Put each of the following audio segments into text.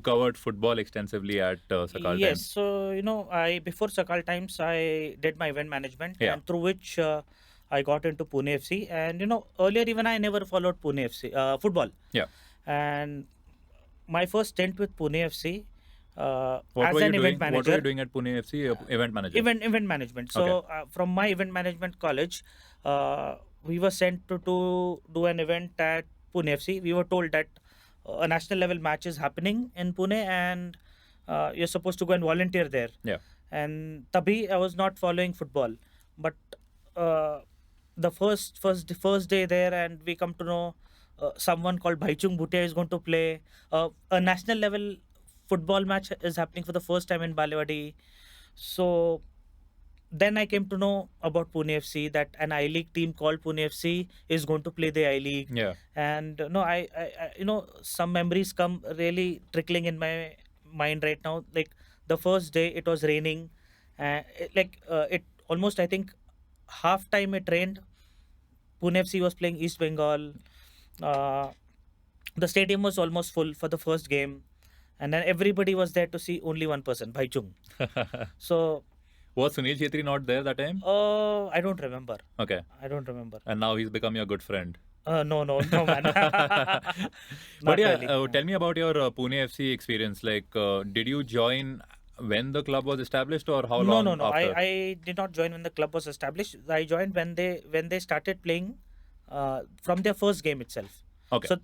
covered football extensively at Sakal Yes, times. so I before Sakal times I did my event management, Yeah. and through which I got into Pune FC. And earlier even I never followed Pune FC football. Yeah. And my first stint with Pune FC What as were you an event doing? What were you manager, doing at Pune FC? Event manager. event management. Okay. So from my event management college, we were sent to do an event at Pune FC. We were told that a national level match is happening in Pune, and you're supposed to go and volunteer there. Yeah. And tabhi I was not following football, but uh, the first day there, and we come to know someone called Bhaichung Bhutia is going to play a national level football match is happening for the first time in Balewadi. So then I came to know about Pune FC, that an I League team called Pune FC is going to play the I League. Yeah. And no, some memories come really trickling in my mind right now. Like the first day, it was raining, it almost, I think, half time it rained. Pune FC was playing East Bengal. Uh, the stadium was almost full for the first game, and then everybody was there to see only one person, Bhaichung. So Was Sunil Chetri not there that time? I don't remember. Okay. I don't remember. And now he's become your good friend. No, man. But Not yeah, really. tell me about your Pune FC experience. Like, did you join when the club was established, or how long No. after? I did not join when the club was established. I joined when they started playing from their first game itself. Okay. So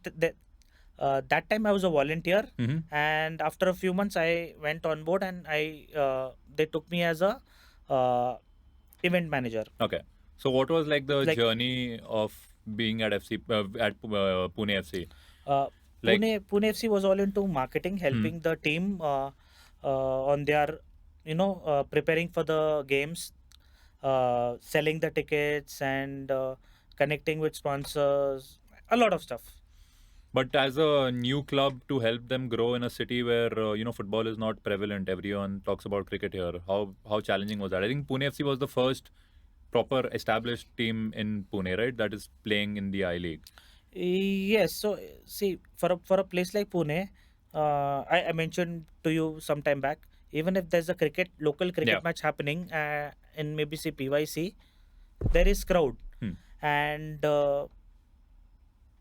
that time I was a volunteer, Mhm. and after a few months I went on board, and they took me as a event manager. Okay. So what was like the Like- journey of being at Pune FC? Uh, Like- Pune FC was all into marketing, helping the team on their, preparing for the games, selling the tickets, and connecting with sponsors, a lot of stuff. But as a new club, to help them grow in a city where football is not prevalent, everyone talks about cricket here. How challenging was that? I think Pune FC was the first proper established team in Pune, right? That is playing in the I League. Yes. So see, for a place like Pune, I mentioned to you some time back. Even if there's a local cricket Yeah. match happening in maybe say PYC, there is crowd, and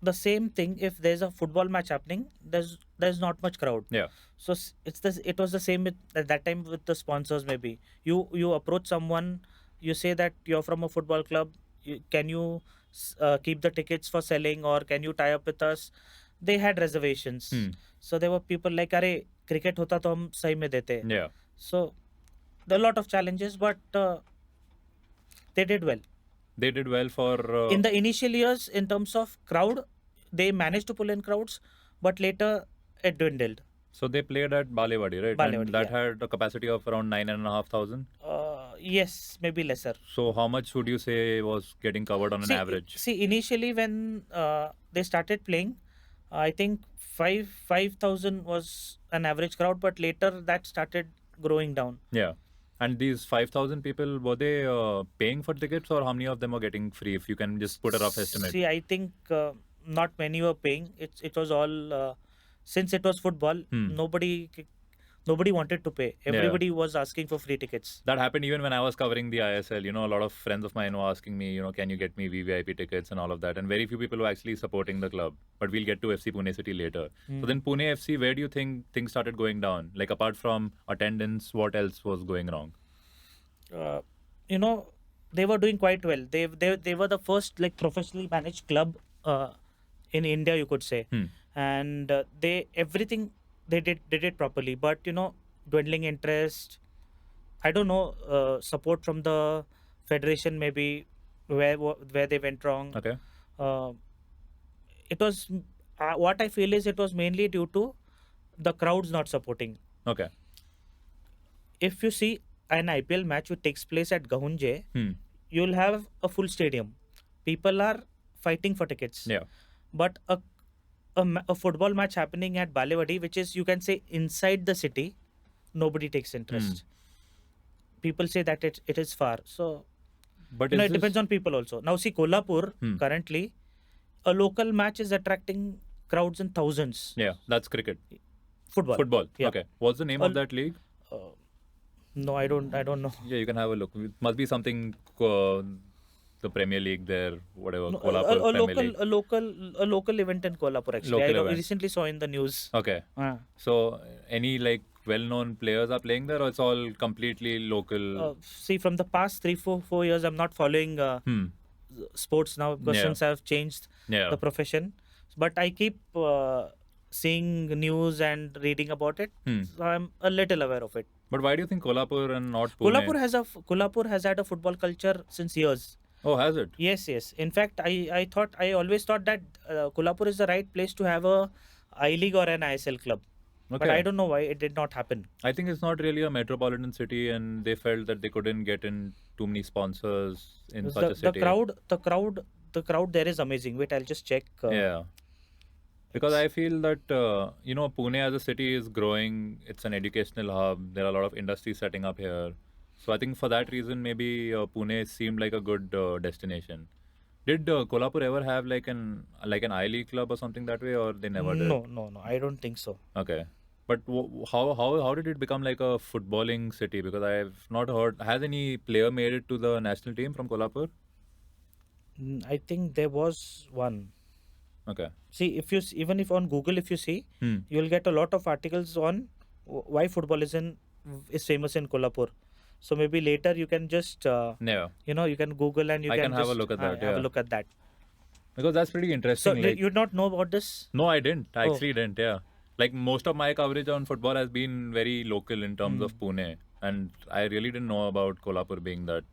the same thing if there's a football match happening, there's not much crowd. Yeah. So it was the same at that time with the sponsors. Maybe you approach someone, you say that you're from a football club, can you keep the tickets for selling, or can you tie up with us? They had reservations. So there were people like, अरे cricket होता तो हम सही में देते. Yeah. So there are a lot of challenges, but they did well. They did well for. In the initial years, in terms of crowd, they managed to pull in crowds, but later it dwindled. So they played at Balewadi, right? Balewadi, And that yeah. had a capacity of around 9,500. Yes, maybe lesser. So how much would you say was getting covered on an average? See, initially when they started playing, I think 5,000 was an average crowd, but later that started growing down. Yeah. And these 5,000 people, were they paying for tickets, or how many of them were getting free? If you can just put a rough estimate. See, I think not many were paying. It was all since it was football. Nobody wanted to pay. Everybody was asking for free tickets. That happened even when I was covering the ISL. A lot of friends of mine were asking me, can you get me VVIP tickets and all of that. And very few people were actually supporting the club. But we'll get to FC Pune City later. So then Pune FC, where do you think things started going down? Like apart from attendance, what else was going wrong? They were doing quite well. They were the first like professionally managed club in India, you could say. And they did it properly, but dwindling interest, I don't know, support from the federation, maybe where they went wrong. Okay. It was what I feel is it was mainly due to the crowds not supporting. Okay. If you see an IPL match which takes place at Gahunje, you'll have a full stadium. People are fighting for tickets. Yeah. But a football match happening at Balewadi, which is, you can say, inside the city, nobody takes interest. People say that it is far. So, But it depends on people also. Now, see, Kolhapur, currently, a local match is attracting crowds in thousands. Yeah, that's cricket. Football. Football. Yeah. Okay. What's the name of that league? Uh, no, I don't know. Yeah, you can have a look. It must be something the Premier League there, whatever, No, Kolhapur Premier League. a local event in Kolhapur actually. Local I event. recently saw in the news. Okay. So any like well-known players are playing there, or it's all completely local? See, from the past 4 years, I'm not following sports now because Yeah. since I've changed Yeah. the profession. But I keep seeing news and reading about it, so I'm a little aware of it. But why do you think Kolhapur and not Pune? Kolhapur has had a football culture since years. Oh, has it? Yes. In fact, I always thought that Kolhapur is the right place to have a I League or an ISL club. Okay. But I don't know why it did not happen. I think it's not really a metropolitan city, and they felt that they couldn't get in too many sponsors in such a city. The crowd there is amazing. Wait, I'll just check. Yeah. Because I feel that, Pune as a city is growing. It's an educational hub. There are a lot of industries setting up here. So I think for that reason, maybe Pune seemed like a good destination. Did Kolhapur ever have like an I League club or something that way, or they never did? No. I don't think so. Okay. But how did it become like a footballing city? Because I've not heard. Has any player made it to the national team from Kolhapur? I think there was one. Okay. See, even if on Google, if you see, you'll get a lot of articles on why football is famous in Kolhapur. So maybe later you can just you can Google and I can have a just look at that. have a look at that. Because that's pretty interesting. So you not know about this? No, I didn't. I actually didn't. Yeah. Like most of my coverage on football has been very local in terms of Pune, and I really didn't know about Kolhapur being that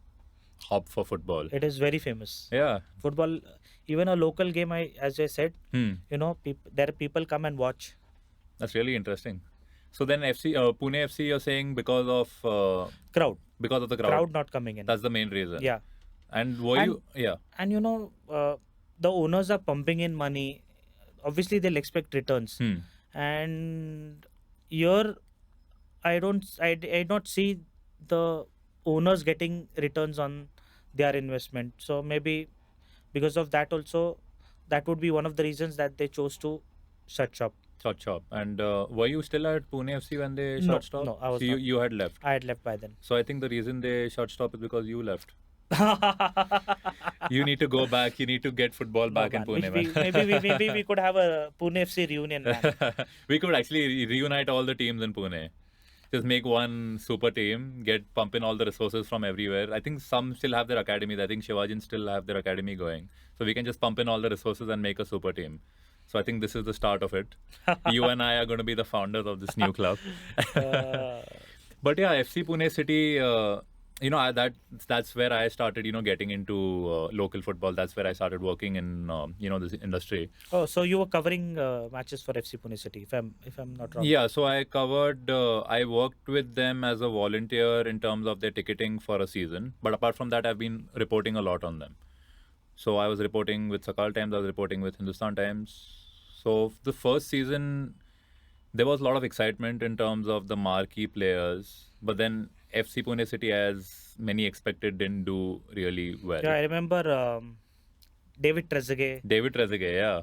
hub for football. It is very famous. Yeah. Football, even a local game. As I said, there people come and watch. That's really interesting. So then Pune FC, you're saying because of crowd. Because of the crowd. Crowd not coming in. That's the main reason. Yeah. And And the owners are pumping in money. Obviously, they'll expect returns. And here, I not see the owners getting returns on their investment. So maybe because of that also, that would be one of the reasons that they chose to shut shop. And were you still at Pune FC when they shut stop? No, I was so not. You had left. I had left by then. So I think the reason they shut stop is because you left. You need to go back. You need to get football back in Pune. Maybe we could have a Pune FC reunion. Man. We could actually reunite all the teams in Pune. Just make one super team, pump in all the resources from everywhere. I think some still have their academies. I think Shivajin still have their academy going. So we can just pump in all the resources and make a super team. So I think this is the start of it. You and I are going to be the founders of this new club. But yeah, FC Pune City, that's where I started, getting into local football. That's where I started working in, this industry. Oh, so you were covering matches for FC Pune City, if I'm not wrong. Yeah, so I worked with them as a volunteer in terms of their ticketing for a season. But apart from that, I've been reporting a lot on them. So I was reporting with Sakal Times, I was reporting with Hindustan Times. So the first season, there was a lot of excitement in terms of the marquee players. But then FC Pune City, as many expected, didn't do really well. Yeah, I remember David Trezeguet. Yeah.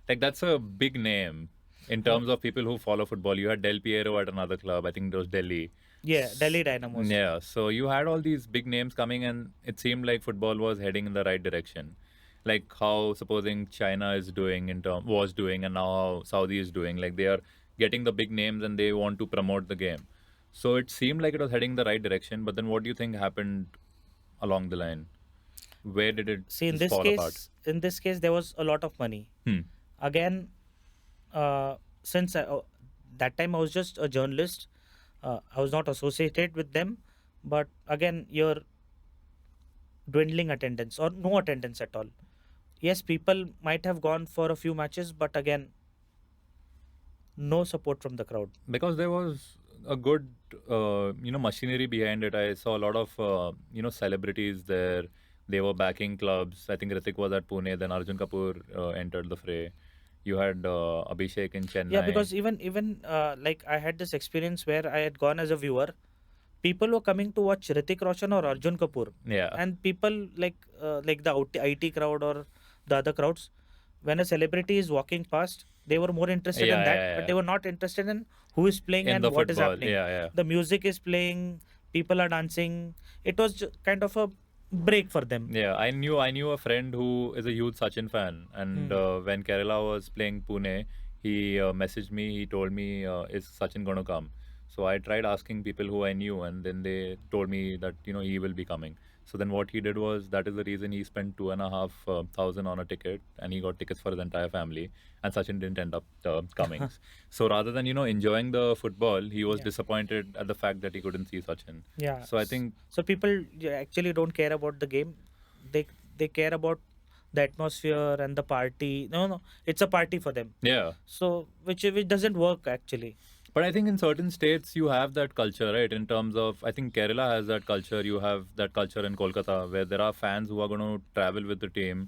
Like that's a big name in terms of people who follow football. You had Del Piero at another club. I think it was Delhi. Yeah, Delhi Dynamos. Yeah, so you had all these big names coming, and it seemed like football was heading in the right direction. Like how supposing China was doing, and now how Saudi is doing. Like they are getting the big names and they want to promote the game. So it seemed like it was heading in the right direction. But then what do you think happened along the line? Where did it fall apart? In this case, there was a lot of money. Again, since that time I was just a journalist, I was not associated with them. But again, you're dwindling attendance or no attendance at all. Yes, people might have gone for a few matches, but again, no support from the crowd. Because there was a good, machinery behind it. I saw a lot of, celebrities there. They were backing clubs. I think Ritik was at Pune. Then Arjun Kapoor entered the fray. You had Abhishek in Chennai. Yeah, because even like I had this experience where I had gone as a viewer. People were coming to watch Ritik Roshan or Arjun Kapoor. Yeah. And people like the IT crowd or the other crowds, when a celebrity is walking past, They were more interested in that, but they were not interested in who is playing In and the what is football, happening. yeah. The music is playing, people are dancing. It was kind of a break for them. Yeah, I knew a friend who is a huge Sachin fan, and when Kerala was playing Pune, he messaged me. He told me, "Is Sachin going to come?" So I tried asking people who I knew, and then they told me that he will be coming. So then what he did was that is the reason he spent 2,500 on a ticket, and he got tickets for his entire family. And Sachin didn't end up coming. So rather than enjoying the football, he was Yeah. disappointed at the fact that he couldn't see Sachin. Yeah. So I think So people actually don't care about the game. They care about the atmosphere and the party. No, it's a party for them. yeah. So which doesn't work actually. But I think in certain states you have that culture, right? In terms of, I think Kerala has that culture. You have that culture in Kolkata where there are fans who are going to travel with the team,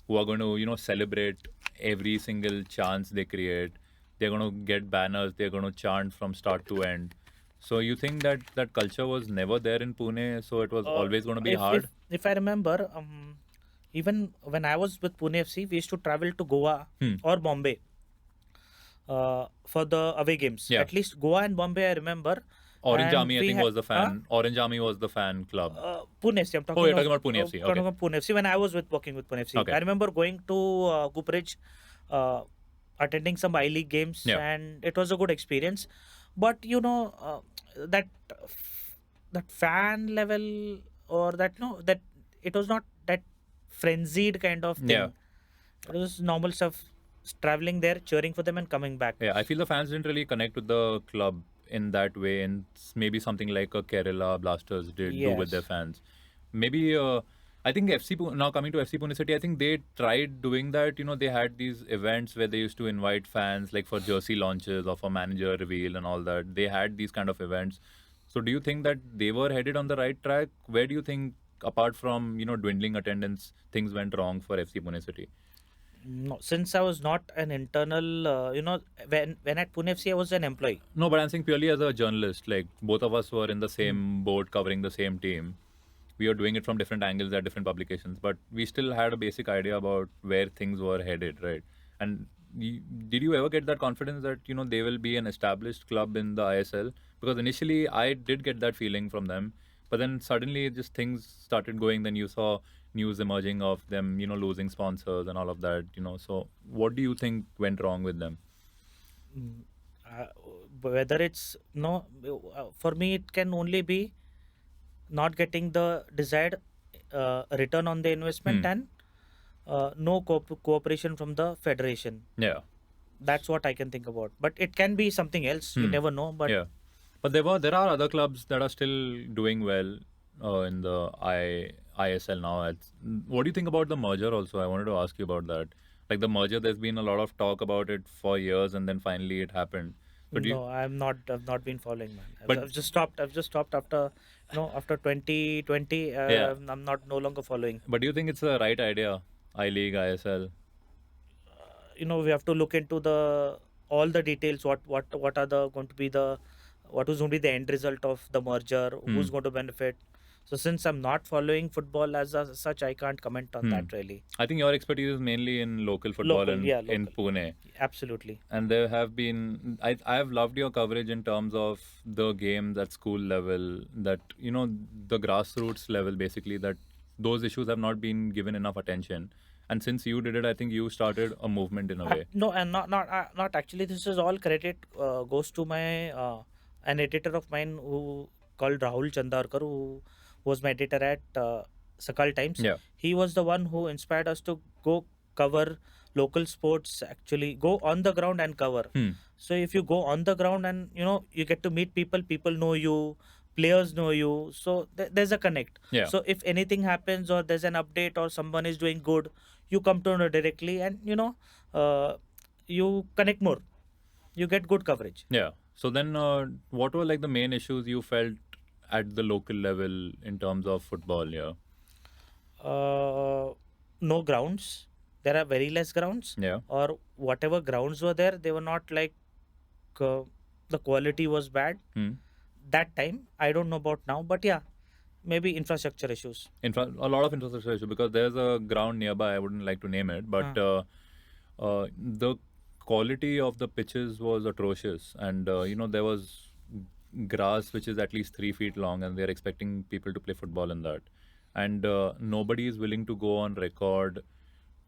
who are going to, celebrate every single chance they create. They're going to get banners. They're going to chant from start to end. So you think that that culture was never there in Pune, so it was always going to be if, hard? if I remember, even when I was with Pune FC, we used to travel to Goa or Bombay for the away games. Yeah. At least Goa and Bombay, I remember. Orange And Army, I we think, had- was the fan. Orange Army was the fan club. Pune FC. I'm talking Oh, you're talking about Pune FC. talking Okay. about Pune FC when I was working with Pune FC. Okay. I remember going to Cooperage, attending some I League games, Yeah. and it was a good experience. But that that fan level, or that it was not that frenzied kind of thing. Yeah. It was normal stuff. Traveling there, cheering for them, and coming back. Yeah, I feel the fans didn't really connect with the club in that way, and maybe something like a Kerala Blasters did do with their Yes. fans. Maybe I think now coming to FC Pune City, I think they tried doing that. They had these events where they used to invite fans, like for jersey launches or for manager reveal and all that. They had these kind of events. So do you think that they were headed on the right track? Where do you think, apart from dwindling attendance, things went wrong for FC Pune City? No, since I was not an internal, when at Pune FC I was an employee. No, but I'm saying purely as a journalist. Like both of us were in the same boat covering the same team. We were doing it from different angles at different publications, but we still had a basic idea about where things were headed, right? And did you ever get that confidence that they will be an established club in the ISL? Because initially I did get that feeling from them, but then suddenly just things started going. Then you saw news emerging of them, losing sponsors and all of that. So what do you think went wrong with them? Whether it's no, for me it can only be not getting the desired return on the investment and no cooperation from the federation. Yeah. That's what I can think about. But it can be something else. You never know. But yeah, but there are other clubs that are still doing well in the ISL now. What do you think about the merger? Also, I wanted to ask you about that. Like the merger, there's been a lot of talk about it for years, and then finally it happened. But no, I've not been following, man. But- I've just stopped. I've just stopped after after 2020. Yeah. I'm not no longer following. But do you think it's the right idea? I League, ISL. We have to look into all the details. What are the going to be the what is going to be the end result of the merger? Who's going to benefit? So since I'm not following football as such, I can't comment on that really. I think your expertise is mainly in local football Local, in, yeah, in local. Pune. Absolutely. And there have been, I have loved your coverage in terms of the games at school level, that, the grassroots level, basically, that those issues have not been given enough attention. And since you did it, I think you started a movement in a way. No, and not actually. This is all credit goes to my an editor of mine who called Rahul Chandarkar, who was my editor at Sakal Times. Yeah. He was the one who inspired us to go cover local sports. Actually, go on the ground and cover. So if you go on the ground and you get to meet people, people know you, players know you. So there's a connect. Yeah. So if anything happens or there's an update or someone is doing good, you come to know directly, and you connect more. You get good coverage. Yeah. So then, what were like the main issues you felt at the local level in terms of football? Yeah. No grounds. There are very less grounds. Yeah. Or whatever grounds were there, they were not like the quality was bad. That time, I don't know about now, but yeah, maybe infrastructure issues. A lot of infrastructure issue, because there's a ground nearby. I wouldn't like to name it, but the quality of the pitches was atrocious, and there was grass which is at least 3 feet long, and they're expecting people to play football in that, and nobody is willing to go on record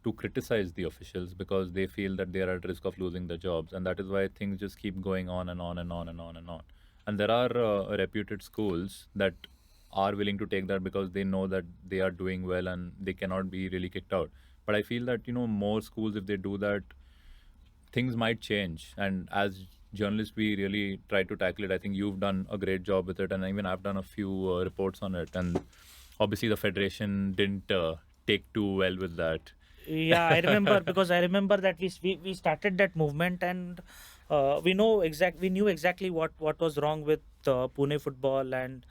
to criticize the officials because they feel that they are at risk of losing their jobs, and that is why things just keep going on and on and on and on and on. And there are reputed schools that are willing to take that because they know that they are doing well and they cannot be really kicked out. But I feel that more schools, if they do that, things might change. And as journalists, we really try to tackle it. I think you've done a great job with it, and even I've done a few reports on it. And obviously, the federation didn't take too well with that. Yeah, I remember because I remember that we started that movement, and we knew exactly what was wrong with Pune football, and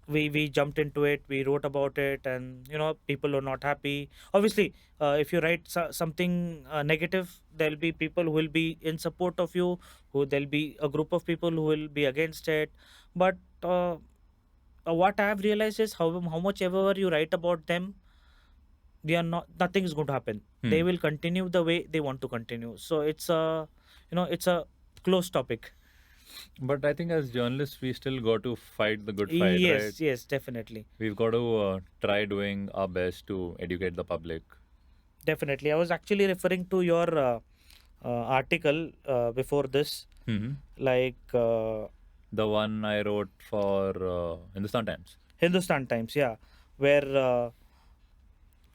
we jumped into it. We wrote about it, and people are not happy. Obviously, if you write something negative, there'll be people who will be in support of you, who there'll be a group of people who will be against it. But what I have realized is how much ever you write about them, nothing is going to happen. They will continue the way they want to continue. So it's a closed topic. But I think as journalists, we still got to fight the good fight, Yes, right? yes, definitely. We've got to try doing our best to educate the public. Definitely. I was actually referring to your article before this, Hmm. like The one I wrote for Hindustan Times, Hindustan Times, yeah, where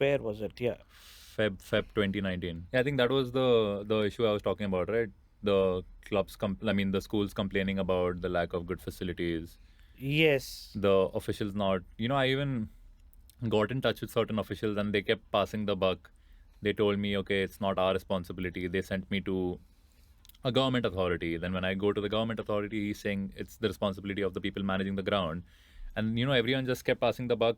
was it? Yeah. Feb 2019. Yeah, I think that was the issue I was talking about, right? The the schools complaining about the lack of good facilities, Yes. the officials not. I even got in touch with certain officials and they kept passing the buck. They told me, okay, it's not our responsibility. They sent me to a government authority. Then when I go to the government authority, he's saying it's the responsibility of the people managing the ground. And everyone just kept passing the buck.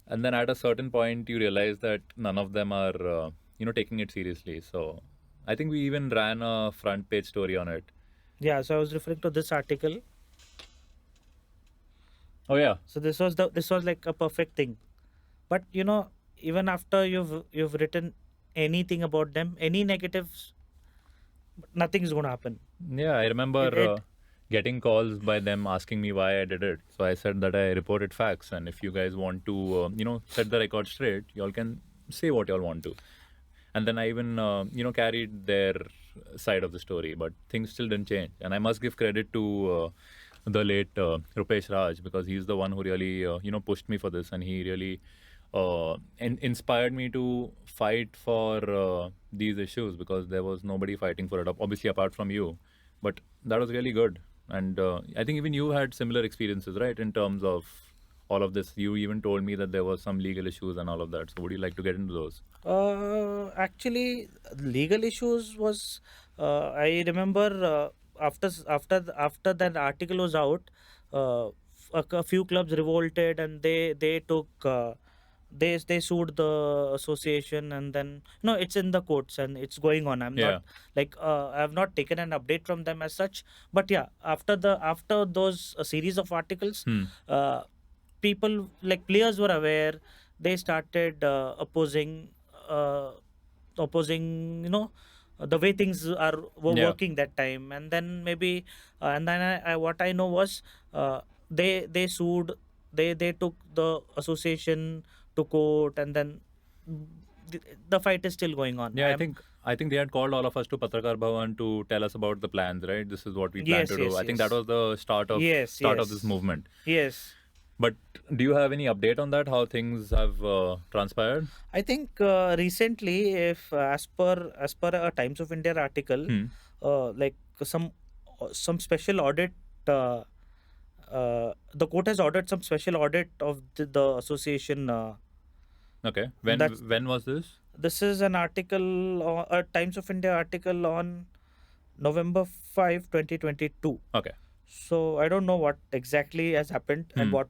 And then at a certain point, you realize that none of them are, taking it seriously. So I think we even ran a front page story on it. Yeah. So I was referring to this article. Oh yeah, So this was like a perfect thing. But even after you've written anything about them, any negatives, nothing is going to happen. yeah. I remember It getting calls by them asking me why I did it. So I said that I reported facts, and if you guys want to, set the record straight, y'all can say what y'all want to. And then I even, carried their side of the story, but things still didn't change. And I must give credit to the late Rupesh Raj because he's the one who really, pushed me for this, and he really inspired me to fight for these issues because there was nobody fighting for it, obviously apart from you. But that was really good. And I think even you had similar experiences, right, in terms of all of this. You even told me that there was some legal issues and all of that. So would you like to get into those? actually legal issues was I remember after that article was out, a few clubs revolted, and they took they sued the association, and then it's in the courts and it's going on. I'm Yeah. not like I have not taken an update from them as such, but yeah, after those series of articles, Hmm. people like players were aware. They started uh, opposing the way things were Yeah. working that time. And then maybe and then what I know was they sued. They took the association to court, and then the, the fight is still going on. Yeah, I think they had called all of us to Patrakar Bhavan to tell us about the plans, right? This is what we plan Yes, to do. yes, I think that yes. was the start of Yes, this yes, movement. yes. But do you have any update on that? How things have transpired? I think recently, if as per a Times of India article, Hmm. like some special audit, the court has ordered some special audit of the association. Okay. That's When was this? This is an article, a Times of India article on November 5, 2022. Okay. So I don't know what exactly has happened and Hmm. what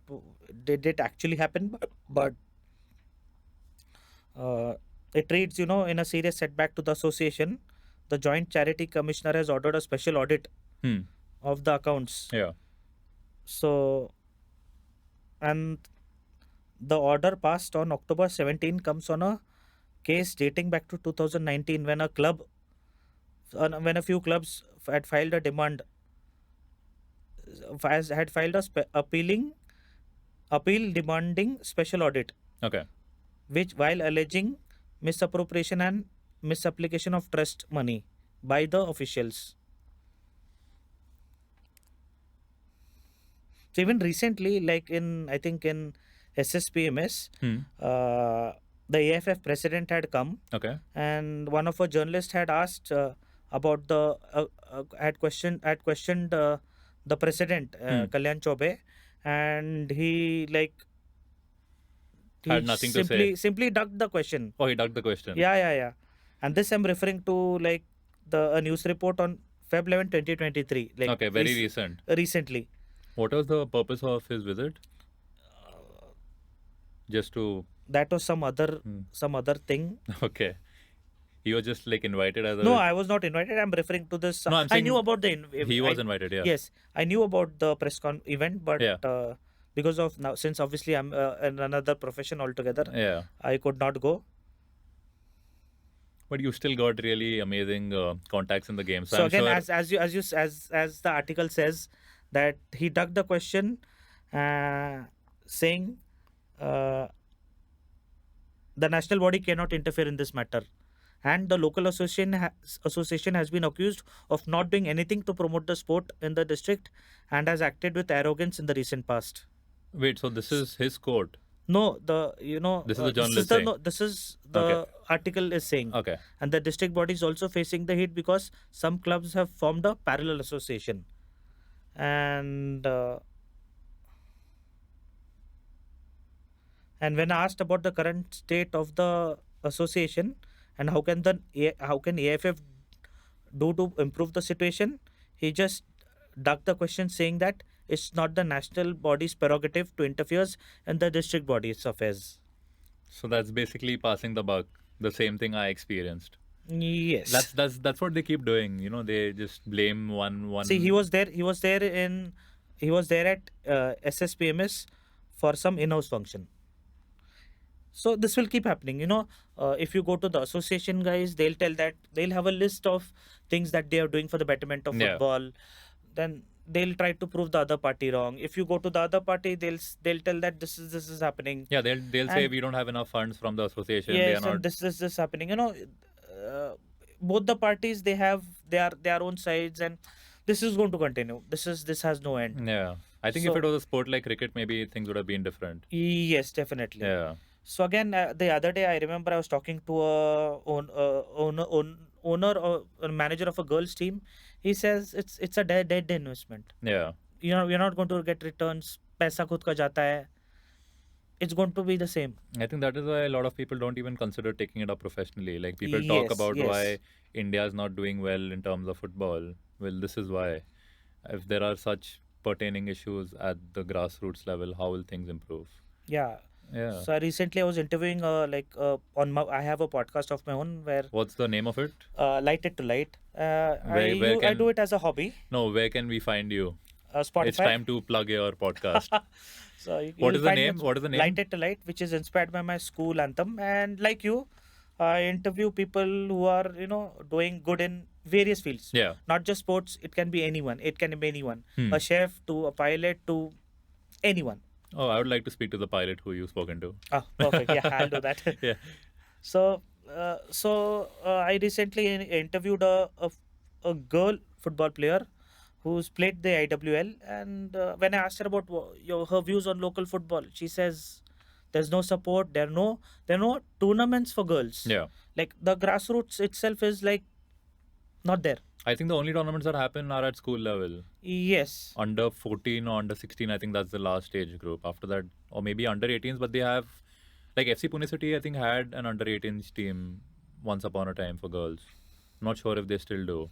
did it actually happen, but it reads, in a serious setback to the association, the Joint Charity Commissioner has ordered a special audit Hmm. of the accounts. Yeah. So, and the order passed on October 17 comes on a case dating back to 2019 when a club when a few clubs had filed a demand, had filed a appeal demanding special audit, Okay. which while alleging misappropriation and misapplication of trust money by the officials. So even recently, like in I think in SSPMS, Hmm. the AFF president had come, Okay. and one of our journalists had asked about the had questioned the president, Hmm. Kalyan Chobe, and he Had nothing to say. simply ducked the question. Oh, he ducked the question. Yeah. And this I'm referring to like the a news report on Feb 11, 2023, like Okay, very recent. recently. What was the purpose of his visit? Just to. That was Hmm. some other thing. Okay. He was just like invited as No, a. I was not invited. I'm referring to this. No, I'm I knew saying about the. he was invited. Yeah. Yes, I knew about the press con event, but Yeah. because of now, since obviously I'm in another profession altogether, Yeah. I could not go. But you still got really amazing contacts in the game. So, So I'm again, sure. as the article says, that he ducked the question, saying uh, the national body cannot interfere in this matter, and the local association has been accused of not doing anything to promote the sport in the district, and has acted with arrogance in the recent past. Wait, so this is his quote. No, This is the this is journalist the saying. no, this is the Okay. article is saying, Okay. and the district body is also facing the heat because some clubs have formed a parallel association, and and when asked about the current state of the association and how can AFF do to improve the situation, he just ducked the question, saying that it's not the national body's prerogative to interfere in the district body's affairs. So that's basically passing the buck. The same thing I experienced. Yes. That's what they keep doing. They just blame See, one. he was there at SSPMS for some in-house function. So this will keep happening. If you go to the association guys, they'll tell that they'll have a list of things that they are doing for the betterment of Yeah. football. Then they'll try to prove the other party wrong. If you go to the other party, they'll tell that this is happening. Yeah, they'll say And we don't have enough funds from the association. They are yes, not. and this happening. Both the parties, they have their own sides, and this is going to continue. This has no end. Yeah, I think if So it was a sport like cricket, maybe things would have been different. yes, definitely. Yeah. So again, the other day I remember I was talking to owner or a manager of a girls team. He says it's a dead investment. Yeah. You're not going to get returns. पैसा खुद का जाता है. It's going to be the same. I think that is why a lot of people don't even consider taking it up professionally. Like people talk Yes, about yes. why India is not doing well in terms of football. Well, this is why. If there are such pertaining issues at the grassroots level, how will things improve? Yeah. Yeah. So recently I was interviewing I have a podcast of my own where What's the name of it? Light It to Light. Where I can- do it as a hobby. No, where can we find you? Spotify. It's time to plug your podcast. So What you'll is the find me name? on What is the name? Light It to Light, which is inspired by my school anthem. And like you, I interview people who are doing good in various fields. Yeah. Not just sports. It can be anyone. It can be anyone. Hmm. A chef to a pilot to anyone. Oh, I would like to speak to the pilot who you've spoken to. Ah, perfect. Yeah, I'll do that. Yeah. So, I recently interviewed a girl football player who's played the IWL, and when I asked her about her views on local football, she says there's no support. There are no tournaments for girls. Yeah. Like the grassroots itself is like not there. I think the only tournaments that happen are at school level. Yes. Under 14 or under 16, I think that's the last age group. After that, or maybe under 18s, but they have, like FC Pune City, I think had an under 18s team once upon a time for girls. Not sure if they still do.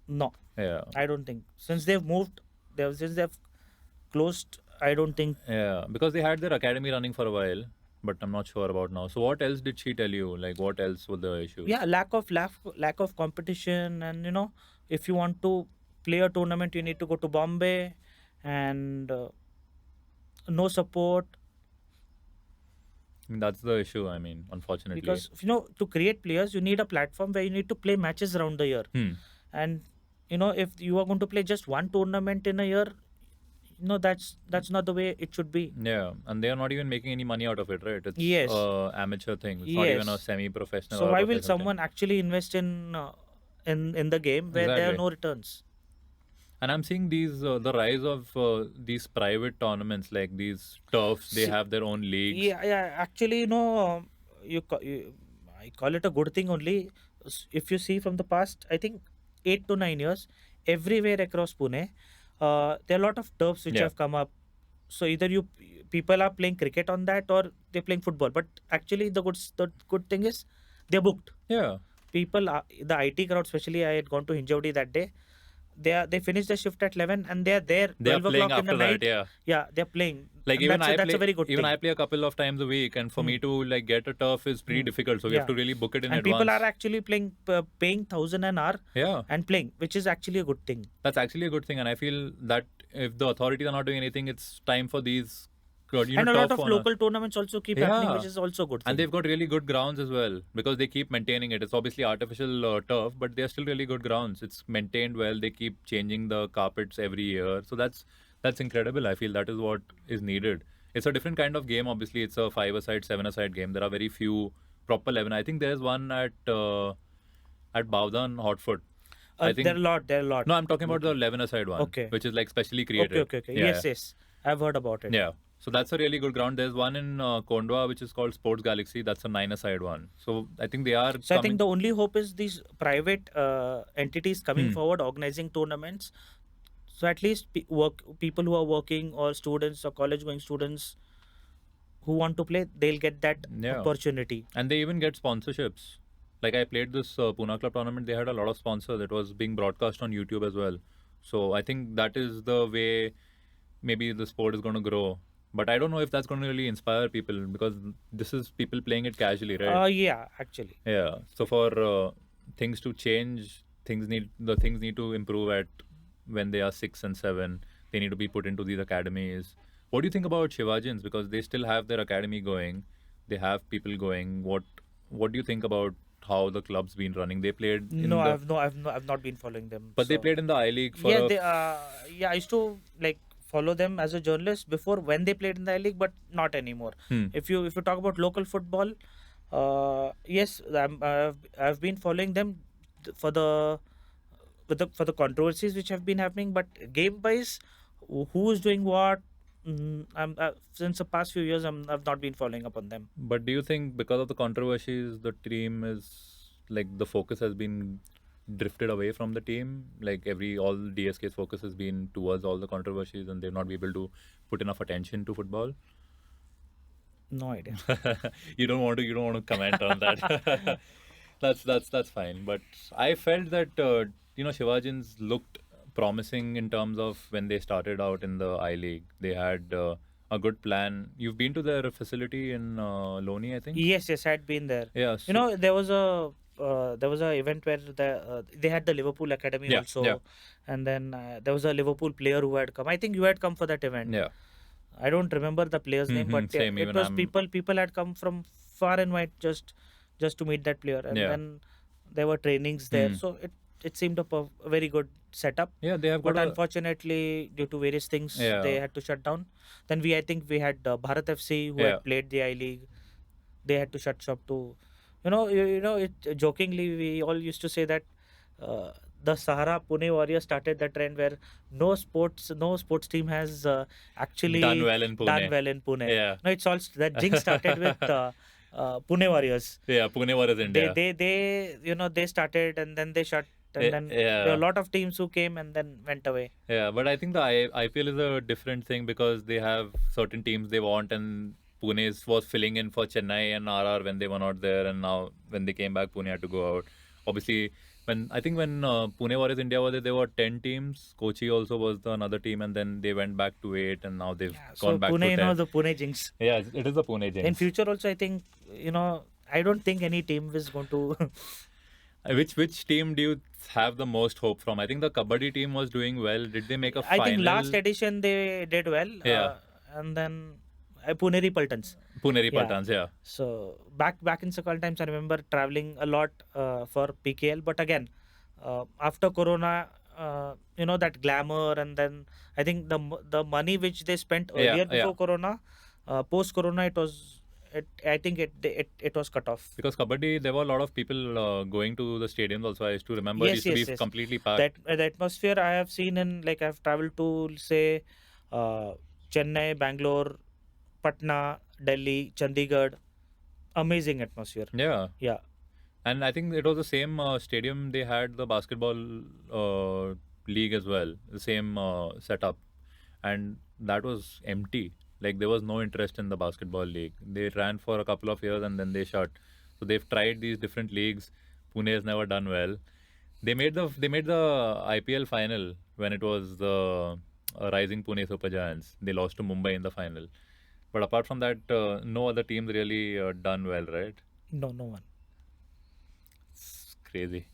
No, Yeah. I don't think. Since since they've closed, I don't think. Yeah, because they had their academy running for a while, but I'm not sure about now. So what else did she tell you? Like what else were the issues? Yeah, lack of competition, and if you want to play a tournament, you need to go to Bombay, and no support. I mean, that's the issue. I mean, unfortunately. Because to create players, you need a platform where you need to play matches around the year. And if you are going to play just one tournament in a year, that's not the way it should be. Yeah, and they are not even making any money out of it, right? It's Yes. amateur thing. It's not even a Yes. semi-professional. So or why will professional thing. someone actually invest in the game where there are Exactly. no returns? And I'm seeing these the rise of these private tournaments like these turfs. They See, have their own leagues. Yeah. Actually, I call it a good thing only. If you see from the past, I think 8 to 9 years, everywhere across Pune, there are a lot of turfs which Yeah. have come up. So either people are playing cricket on that or they're playing football. But actually, the good thing is they're booked. Yeah. People, the IT crowd, especially, I had gone to Hinjawadi that day. They finish the shift at 11 and they are there They are 12 playing o'clock in the after that. night. Yeah. Yeah, they're playing. Like And even that's a very good even thing. I play a couple of times a week, and for me to like get a turf is pretty difficult. So we have Yeah. to really book it in And advance. people are actually paying 1,000 an hour Yeah. and playing, which is actually a good thing. That's actually a good thing, and I feel that if the authorities are not doing anything, it's time for these. And a lot turf of owners. local tournaments also keep happening, Yeah. which is also a good thing. And they've got really good grounds as well because they keep maintaining it. It's obviously artificial turf, but they're still really good grounds. It's maintained well. They keep changing the carpets every year, so that's incredible. I feel that is what is needed. It's a different kind of game. Obviously, it's a 5-a-side, 7-a-side game. There are very few proper 11. I think there's one at Bowdan, Hotfoot. I think there are a lot. no, I'm talking about the 11-a-side one, Okay. which is like specially created. Okay. Yeah, Yes. I've heard about it. yeah. So that's a really good ground. There's one in Kondwa which is called Sports Galaxy. That's a 9-a-side one. So I think they are. So I think the only hope is these private entities coming forward, organizing tournaments. So at least people who are working or students or college-going students who want to play, they'll get that Yeah. opportunity. And they even get sponsorships. Like I played this Pune Club tournament. They had a lot of sponsors. It was being broadcast on YouTube as well. So I think that is the way maybe the sport is going to grow. But I don't know if that's going to really inspire people because this is people playing it casually, right? Yeah, actually. Yeah. So for things to change, things need to improve at when they are 6 and 7. They need to be put into these academies. What do you think about Shivajins? Because they still have their academy going. They have people going. What do you think about how the club's been running? They played in No, the, I've not been following them. but they so- played in the I League for Yeah, a they I used to like follow them as a journalist before when they played in the I League, but not anymore. If you talk about local football, yes, I've been following them for the for the controversies which have been happening, but game wise, who is doing what? Since the past few years, I've not been following up on them. But do you think because of the controversies, the team is like the focus has been drifted away from the team? Like all DSK's focus has been towards all the controversies, and they've not been able to put enough attention to football. No idea. You don't want to comment on that. That's fine. But I felt that Shivajins looked promising in terms of when they started out in the I League. They had a good plan. You've been to their facility in Loni, I think. Yes, I had been there. Yeah. There was a event where they had the Liverpool Academy Yeah, also, yeah. and then there was a Liverpool player who had come. I think you had come for that event. Yeah. I don't remember the player's name, but Same, it even was I'm- people had come from far and wide just to meet that player, and Yeah. then there were trainings there, so it seemed a very good setup. Yeah, they have got But a, unfortunately, due to various things, Yeah. they had to shut down. Then I think we had Bharat FC who Yeah. had played the I League. They had to shut shop too. Jokingly, we all used to say that the Sahara Pune Warriors started the trend where no sports team has actually Done well in Pune. Yeah. No, it's all that jinx started with Pune Warriors. Yeah, Pune Warriors India. They started and then they shut. And then there were a lot of teams who came and then went away. Yeah, but I think the IPL is a different thing because they have certain teams they want, and Pune was filling in for Chennai and RR when they were not there, and now when they came back, Pune had to go out. Obviously, when Pune Warriors India was there were 10 teams. Kochi also was another team, and then they went back to 8, and now they've So gone back Pune, to 10. the Pune jinx. Yeah, it is the Pune Jinx. In future also, I think I don't think any team is going to. Which team do you have the most hope from? I think the Kabaddi team was doing well. Did they make a final? I think last edition they did well. Yeah. And then Puneri Paltans. Puneri Yeah. Patans, yeah. So back in Sakal times, I remember traveling a lot for PKL. But again, after Corona, that glamour, and then I think the money which they spent Yeah, earlier yeah. before Corona, post Corona, I think it was cut off. Because Kabaddi, there were a lot of people going to the stadiums also. I used to remember it used to be completely packed. The atmosphere I have seen in, like, I've traveled to, say, Chennai, Bangalore, Patna, Delhi, Chandigarh. Amazing atmosphere. Yeah. Yeah. And I think it was the same stadium they had the basketball league as well, the same setup. And that was empty. Like there was no interest in the basketball league. They ran for a couple of years and then they shut. So they've tried these different leagues. Pune has never done well. They made the IPL final when it was the Rising Pune Super Giants. They lost to Mumbai in the final. But apart from that, no other teams really done well, right? No one. It's crazy.